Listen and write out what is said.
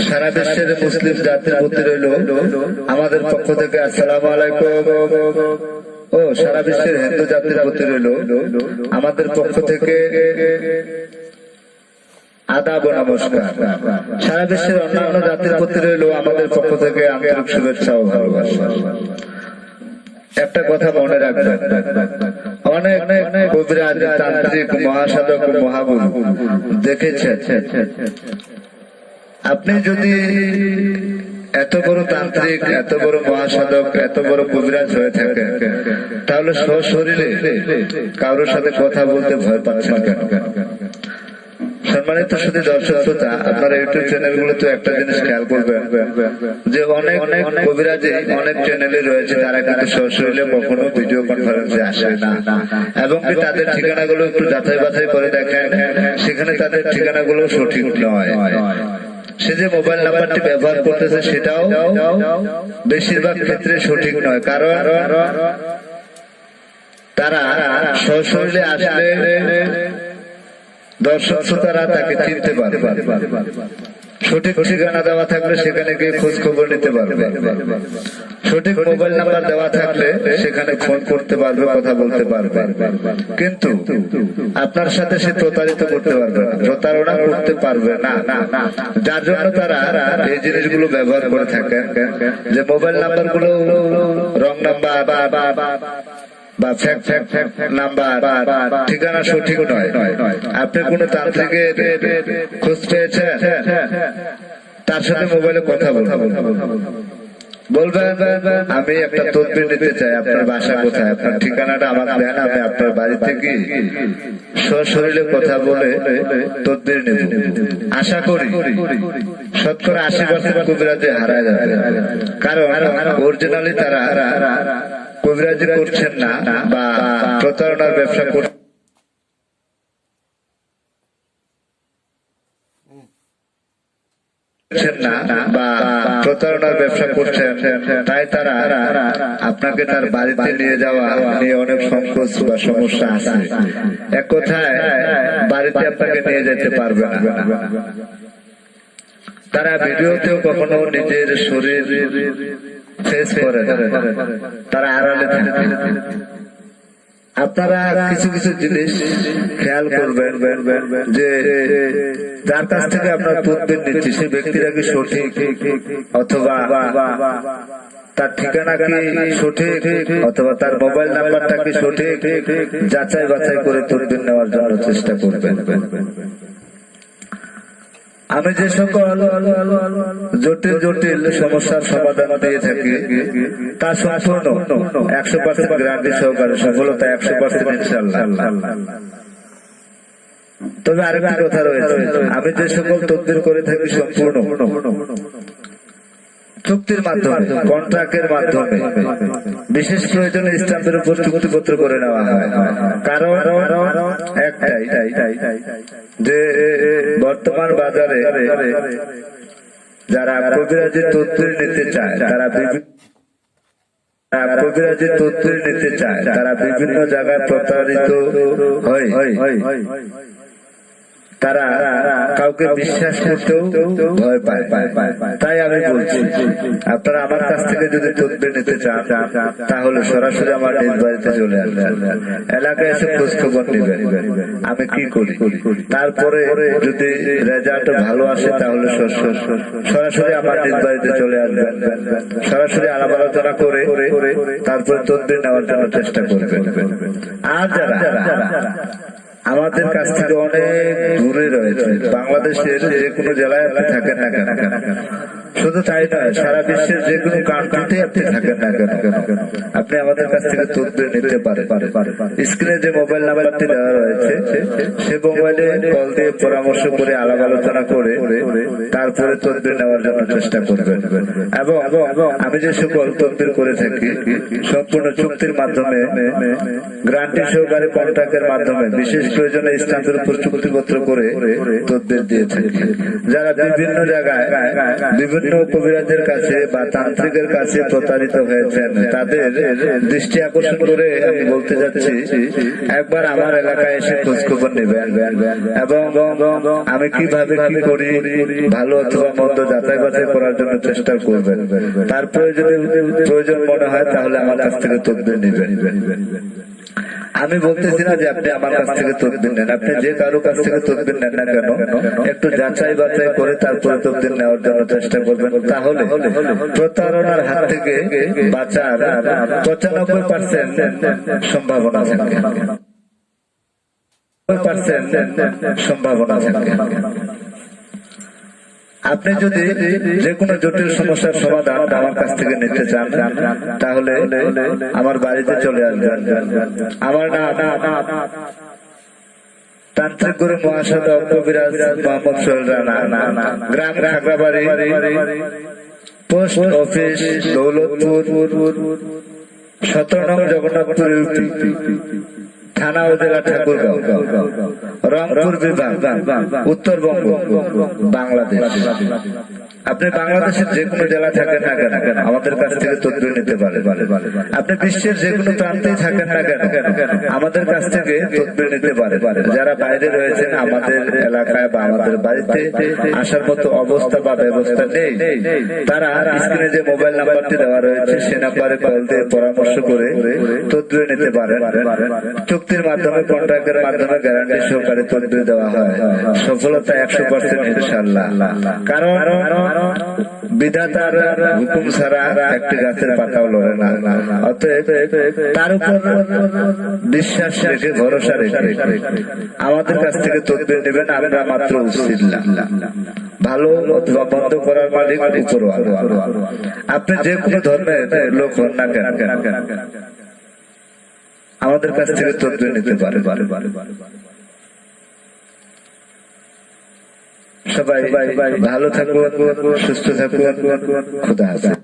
সারা বিশ্বের মুসলিম জাতির প্রতি রইল আমাদের পক্ষ থেকে আসসালামু আলাইকুম। ও সারা বিশ্বের হিন্দু জাতির প্রতি রইল আমাদের পক্ষ থেকে আদাব ও নমস্কার। সারা বিশ্বের অন্যান্য জাতির প্রতি রইল আমাদের পক্ষ থেকে আন্তরিক শুভেচ্ছা ও ভালোবাসা। একটা কথা মনে রাখবেন, অনেক কবিরাজ, তান্ত্রিক, মহাসাধক, মহাগুরু দেখেছেন। আপনি যদি এত বড় তান্ত্রিক, এত বড় মহাসাধক, এত বড় কবিরাজ হয়ে থাকেন, তাহলে সশরীরে কারোর সাথে কথা বলতে ভয় পাচ্ছেন কেন? সম্মানিত শুধু দর্শক শ্রোতা, আপনারা ইউটিউব চ্যানেল গুলোতে একটা জিনিস খেয়াল করবেন যে অনেক কবিরাজে অনেক চ্যানেলে রয়েছে, তারা কিন্তু সশরীরে কখনো ভিডিও কনফারেন্সে আসে না, এবং তাদের ঠিকানাগুলো একটু যাচাই বাছাই করে দেখেন, সেখানে তাদের ঠিকানাগুলো সঠিক নয়। সে যে মোবাইল নাম্বারটি ব্যবহার করতেছে সেটাও বেশিরভাগ ক্ষেত্রে সঠিক নয়, কারণ তারা সশরীরে আসলে দর্শক শ্রোতারা তাকে চিনতে পারবে। সঠিক ঠিকানা দেওয়া থাকলে সেখানে গিয়ে খোঁজ খবর নিতে পারবে, সঠিক মোবাইল নাম্বার দেওয়া থাকলে সেখানে ফোন করতে পারবে, কথা বলতে পারবে। কিন্তু আপনার সাথে সে প্রতারিত করতে পারবে না, প্রতারণা করতে পারবে না। যার জন্য তারা এই জিনিসগুলো ব্যবহার করে থাকে, যে মোবাইল নাম্বার গুলো রং নাম্বার বা নাম্বার, ঠিকানা সঠিক নয়। আপনি কোন তান্ত্রিকের খোঁজ পেয়েছেন, তার সাথে মোবাইলে কথা বলবেন, আমি একটা তদবির নিতে চাই, আপনার বাসা কোথায়, আপনার ঠিকানাটা আমাকে দেন, আমি আপনার বাড়ি থেকে সশরীরে কথা বলে তদবির নেব। আশা করি 70-80% কবিরাজে হারায় যাবে, কারণ অরিজিনালি তারা কবিরাজি করছেন না বা প্রতারণার ব্যবসা করছেন না বা প্রতারণার ব্যবসা করছেন, তাই তারা আপনাকে তার বাড়িতে নিয়ে যাওয়া নিয়ে অনেক সংকোচ বা সমস্যা আছে। এক কথায় বাড়িতে আপনাকে নিয়ে যেতে পারবে না। তারা ভিডিওতেও কখনো নিজের শরীর ফেস করে, তারা আড়ালে থাকে। আপনারা কিছু কিছু জিনিস খেয়াল করবেন, যে যার কাছ থেকে আপনার তদবির নিচ্ছি সেই ব্যক্তিরা কি সঠিক, অথবা তার ঠিকানা কি সঠিক, অথবা তার মোবাইল নাম্বারটা কি সঠিক, যাচাই বাছাই করে তদবির নেওয়ার জন্য চেষ্টা করবেন। আমি যে সকল জটিল জটিল সমস্যার সমাধান দিয়ে থাকি তা সম্পূর্ণ 100% গ্যারান্টি সহকারে, সফলতা 100% ইনশাআল্লাহ। তবে আরেকটি কথা রয়েছে, আমি যে সকল তদবির করে থাকি সম্পূর্ণ চুক্তির মাধ্যমে, কন্ট্রাক্টের মাধ্যমে, বিশেষ প্রয়োজনে স্ট্যাম্পের উপর চুক্তিপত্র করে নেওয়া হয়। কারণ একটাই, যে বর্তমান বাজারে যারা কবিরাজি তদবির নিতে চায়, তারা বিভিন্ন জায়গায় প্রতারিত হয়। তারা কাউকে বিশ্বাস করতেও ভয় পায়। তাই আমি বলছি, আপনারা আমার কাছ থেকে যদি তদবির নিতে চান, তাহলে সরাসরি আমার নিজ বাড়িতে চলে আসবেন, এলাকায় এসে খোঁজ খবর নেবেন আমি কি করি। তারপরে যদি রেজাল্ট ভালো আসে, তাহলে সরাসরি আমার নিজ বাড়িতে চলে আসবেন, সরাসরি আলাপ আলোচনা করে তারপরে তদবির নেওয়ার জন্য চেষ্টা করবেন। আর যারা আমাদের কাছ থেকে অনেক দূরে রয়েছে, বাংলাদেশের যে কোনো জেলায় আপনি থাকেন না কেন, শুধু তাই নয়, সারা বিশ্বের যে কোনো কান্ট্রিতে আপনি থাকেন না কেন, আপনি আমাদের কাছ থেকে তদবির নিতে পারেন। স্ক্রিনে যে মোবাইল নাম্বারটি দেওয়া রয়েছে, সে মোবাইলে কল দিয়ে পরামর্শ করে, আলাপ আলোচনা করে তারপরে তদবির নেওয়ার জন্য চেষ্টা করবেন। এবং আমি যে সকল তদবির করে থাকি সম্পূর্ণ চুক্তির মাধ্যমে, গ্যারান্টি সহকারে, কন্ট্রাক্টের মাধ্যমে, বিশেষ প্রয়োজনে স্ট্যাম্পের উপর চুক্তিপত্র করে তদবির দিয়ে থাকি। যারা বিভিন্ন জায়গায় বিভিন্ন কবিরাজের কাছে বা তান্ত্রিকের কাছে প্রতারিত হয়েছেন তাদের দৃষ্টি আকর্ষণ করে আমি বলতে যাচ্ছি, একবার আমার এলাকায় এসে খোঁজ খবর নেবেন এবং আমি কিভাবে কি করি ভালো অথবা মন্দ যাচাই বাছাই করার জন্য চেষ্টা করবেন। তারপরে যদি প্রয়োজন মনে হয় তাহলে আমার কাছ থেকে তদবির নেবেন। আমি বলতেছি না যে আপনি আমার কাছ থেকে তদবির নেন, আপনি যে কারো কাছ থেকে তদবির নেন না কেন একটু যাচাই বাছাই করে তারপরে তদবির নেওয়ার জন্য চেষ্টা করবেন। তাহলে প্রতারণার হাত থেকে বাঁচার 95% সম্ভাবনা থাকে, সম্ভাবনা থাকে। আপনি যদি যে কোনো জটিল সমস্যার সমাধান আমার কাছ থেকে নিতে চান তাহলে আমার বাড়িতে চলে আসবেন। আমার নাম তান্ত্রিক গুরু মহাসাধক কবিরাজ মোহাম্মদ সোহেল রানা, গ্রাম খাগড়াবাড়ি, পোস্ট অফিস দৌলতপুর, 17 নং জগন্নাথপুর ইউপি, থানা ও জেলা ঠাকুরগাঁও, রংপুর বিভাগ, উত্তরবঙ্গ, বাংলাদেশ। আপনি বাংলাদেশের যে কোনো জেলা থাকেন না কেন আমাদের কাছ থেকে তদবির নিতে পারেন। আপনি বিশ্বের যে কোনো প্রান্তেই থাকেন না কেন আমাদের কাছ থেকে তদবির নিতে পারেন। যারা বাইরে রয়েছেন আমাদের এলাকায় বা আমাদের বাড়িতে আসার মতো অবস্থা বা ব্যবস্থা নেই, তারা স্ক্রিনে যে মোবাইল নাম্বারটি দেওয়া রয়েছে সে নাম্বারে কল দিয়ে পরামর্শ করে তদবির নিতে পারেন। চুক্তির মাধ্যমে, কন্ট্রাক্টের মাধ্যমে গ্যারান্টি সহকারে তদবির দেওয়া হয়। সফলতা 100% ইনশাআল্লাহ। কারণ বিধাতার হুকুম ছাড়া একটি গাছের পাতাও লড়ে না। অতএব তার উপর বিশ্বাস রেখে, ভরসা রেখে আমাদের কাছ থেকে তদবির নেবেন। আমরা মাত্র উসিলা, ভালো অথবা বন্ধ করার মালিক উপরওয়ালা। আপনি যে কোনো ধর্মের লোক হন না কেন আমাদের কাছ থেকে তদবির নিতে পারে। সবাই ভালো থাকুন, সুস্থ থাকুন, খোদা হাফেজ।